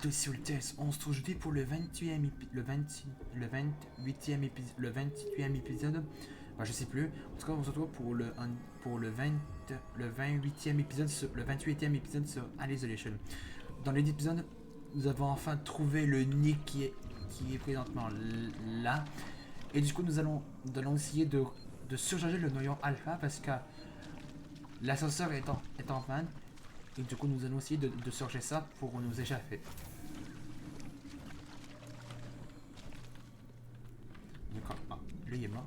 Plutôt sur le test. On se retrouve jeudi pour le 28e le 28e épisode. Le 28e épisode. Enfin, je sais plus. En tout cas, on se retrouve pour le 28e épisode le 28e épisode sur Isolation. Dans l'épisode, nous avons enfin trouvé le nick qui est présentement là. Et du coup, nous allons essayer de surcharger le noyau alpha parce que l'ascenseur est en panne. Et du coup, nous allons essayer de surcharger ça pour nous échapper. D'accord. Ah, lui il est mort.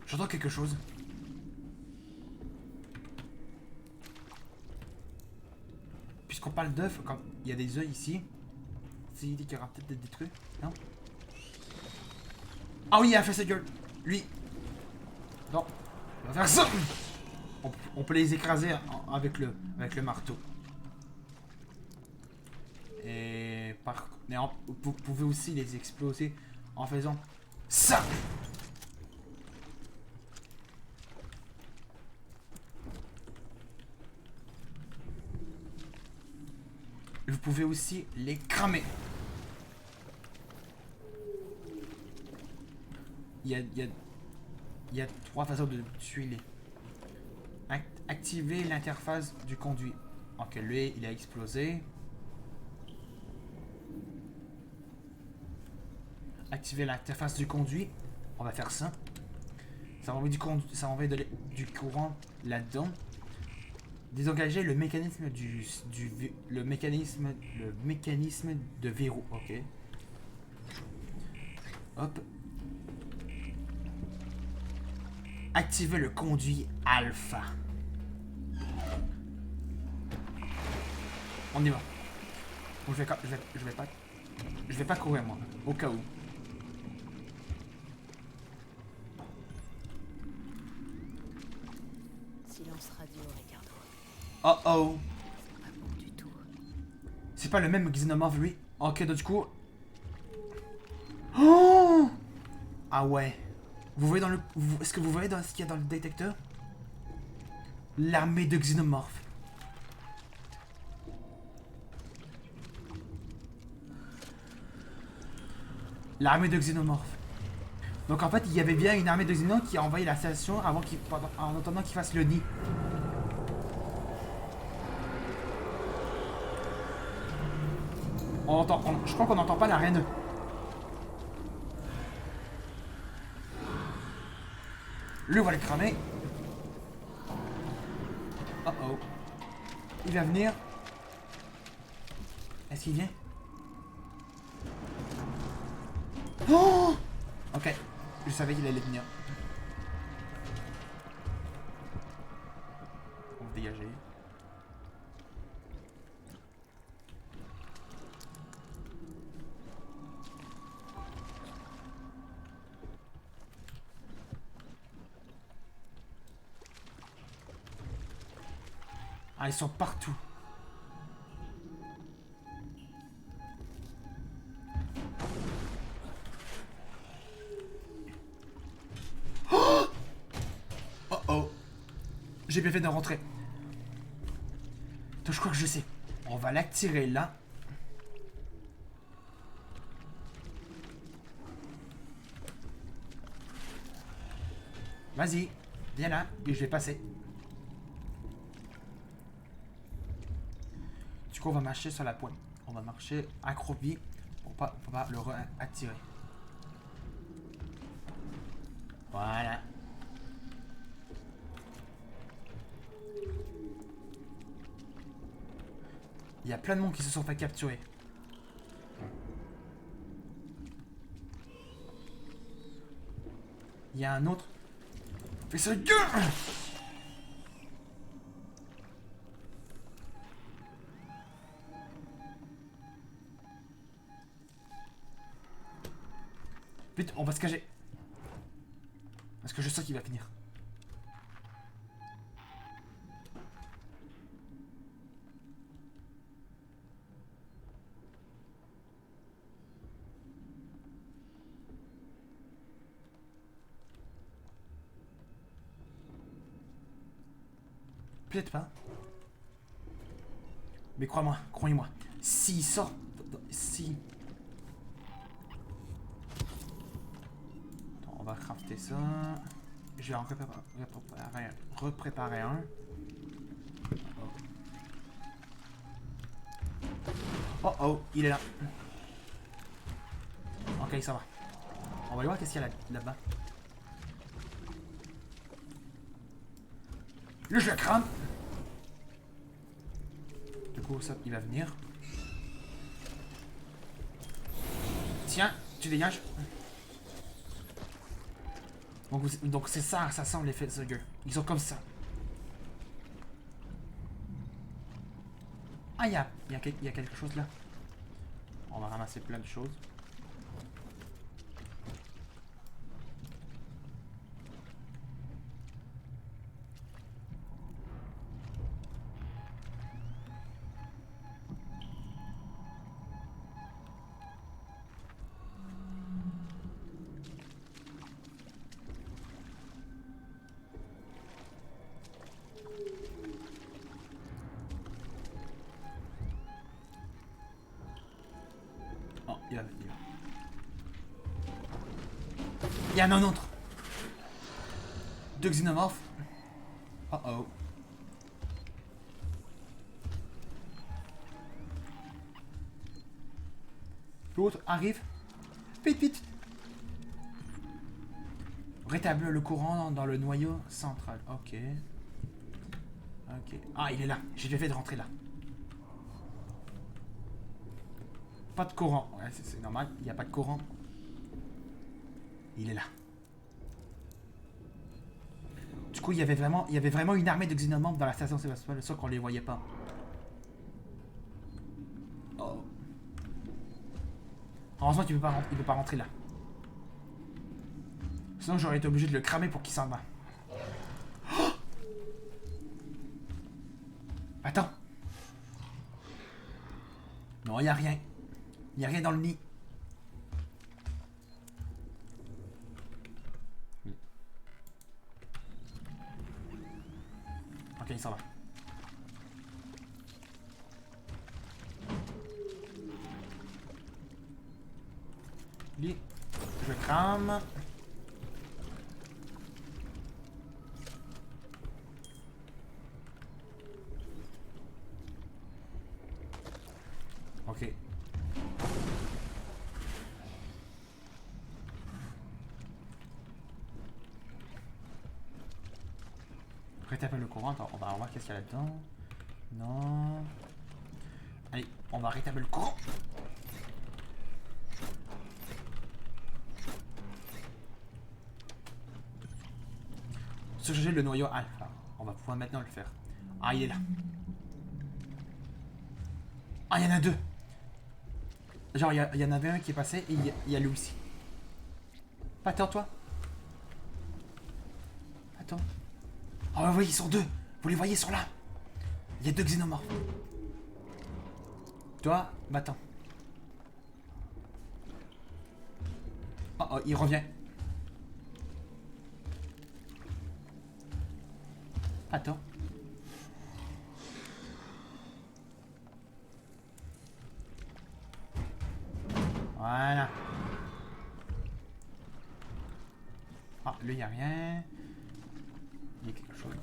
J'entends quelque chose. Puisqu'on parle d'œufs, comme il y a des œufs ici, c'est l'idée qu'il y aura peut-être des trucs, non? Ah oui, il a fait sa gueule. Lui. Non. On va faire ça. On peut les écraser avec le marteau. Mais vous pouvez aussi les exploser en faisant ça. Vous pouvez aussi les cramer. Il y a trois façons de tuer les. Activer l'interface du conduit. Ok, lui, il a explosé. Activer l'interface du conduit. On va faire ça. Ça va envoyer du courant là-dedans. Désengager le mécanisme le mécanisme de verrou. Ok. Hop. Activer le conduit alpha. On y va. Bon, je vais pas courir moi, au cas où. Silence radio, Ricardo. Oh oh. C'est pas bon du tout. C'est pas le même Xenomorph lui. Ok, donc du coup. Oh. Ah ouais. Vous voyez est-ce que vous voyez dans ce qu'il y a dans le détecteur? L'armée de Xenomorph. L'armée de Xenomorph. Donc en fait, il y avait bien une armée de Xenomorph qui a envahi la station en attendant qu'il fasse le nid. Je crois qu'on n'entend pas la reine. Lui, on va le cramer. Oh oh. Il va venir. Est-ce qu'il vient? Oh! Ok. Je savais qu'il allait venir. On va dégager. Ah, ils sont partout. Oh oh. J'ai bien fait de rentrer. Donc, je crois que je sais. On va l'attirer là. Vas-y. Viens là. Et je vais passer. Du coup, on va marcher sur la pointe. On va marcher accroupi pour pas le attirer. Voilà. Il y a plein de monde qui se sont fait capturer. Il y a un autre. Fais sa gueule! Vite, on va se cacher. Parce que je sais qu'il va finir. Peut-être pas. Mais crois-moi, croyez-moi. S'il sort... Si... Attends, on va crafter ça. Je vais en repréparer un. Oh oh, il est là. Ok, ça va. On va aller voir qu'est-ce qu'il y a là-bas. Là, je le crame. Du coup, ça, il va venir. Tiens, tu dégages. Donc c'est ça, ça semble les facehuggers. Ils sont comme ça. Ah, il y a quelque chose là. On va ramasser plein de choses. Oh, il va venir. Il y en a un autre. Deux xénomorphes. Oh oh. L'autre arrive. Vite, vite. Rétablir le courant dans le noyau central. Ok. Ok. Ah, il est là. J'ai déjà fait de rentrer là. Pas de courant. Ouais, c'est normal. Il n'y a pas de courant. Il est là. Du coup, il y avait vraiment une armée de xénomorphes dans la station Sébastopol, sauf qu'on les voyait pas. Oh. Heureusement qu'il peut pas rentrer là. Sinon, j'aurais été obligé de le cramer pour qu'il s'en va. Oh, attends. Non, il n'y a rien. Il n'y a rien dans le nid. Ok, il s'en va. Lui, je le crame. Ok. Rétablir le courant. Attends, on va voir qu'est-ce qu'il y a là-dedans. Non. Allez, on va rétablir le courant. Surcharger le noyau alpha. On va pouvoir maintenant le faire. Ah, il est là. Ah, il y en a deux. Genre, il y en avait un qui est passé et il y a lui aussi. Attends, toi. Attends. Oh, oui, ils sont deux. Vous les voyez, ils sont là. Il y a deux xénomorphes. Toi, attends. Oh, oh, il revient. Attends. Voilà. Ah, lui, il n'y a rien. Il y a quelque chose.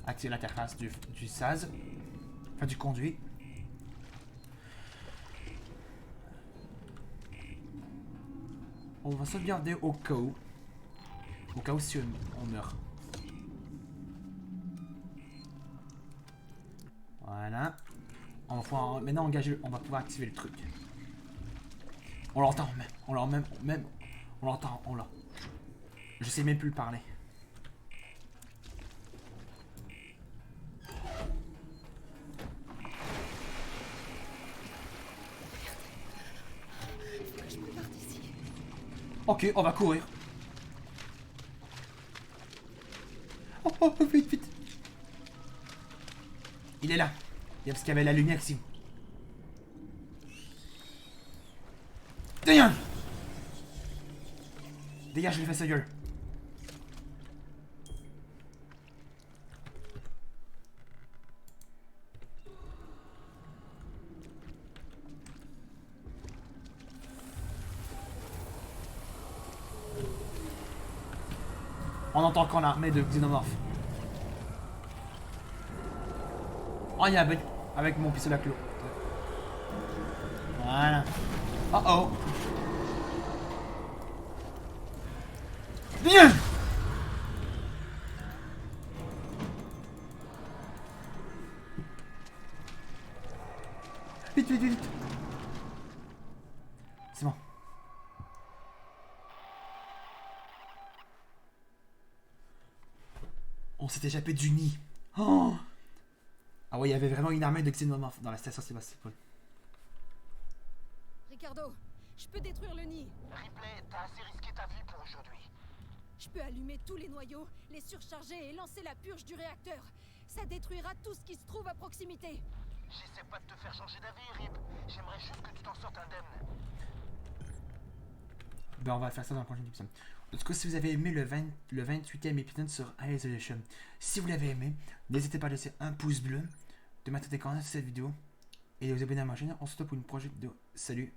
Activer l'interface du SAZ. Enfin, du conduit. On va sauvegarder au cas où. Au cas où si on meurt. Voilà. On va pouvoir maintenant engager. On va pouvoir activer le truc. On l'entend même. On l'entend. On l'a. Je sais même plus le parler. Ok, on va courir. Oh, oh, vite, vite. Il est là. Il y a parce qu'il y avait la lumière ici. Dégage! Dégage, je lui fais sa gueule. On entend encore l'armée de xénomorphes. Oh, il y a avec mon pistolet à clos. Voilà. Oh oh. Viens! Vite, vite, vite. C'est bon. On s'est échappé du nid. Oh! Ah ouais, il y avait vraiment une armée de xénomorphes dans la station Sébastopol. Ricardo, je peux détruire le nid. Ripley, t'as assez risqué ta vie pour aujourd'hui. Je peux allumer tous les noyaux, les surcharger et lancer la purge du réacteur. Ça détruira tout ce qui se trouve à proximité. J'essaie pas de te faire changer d'avis, Rip. J'aimerais juste que tu t'en sortes indemne. Ben on va faire ça dans le prochain épisode. En tout cas, si vous avez aimé le 28e épisode sur Isolation, si vous l'avez aimé, n'hésitez pas à laisser un pouce bleu, de mettre des commentaires sur cette vidéo et de vous abonner à ma chaîne. On se retrouve pour une prochaine vidéo. Salut!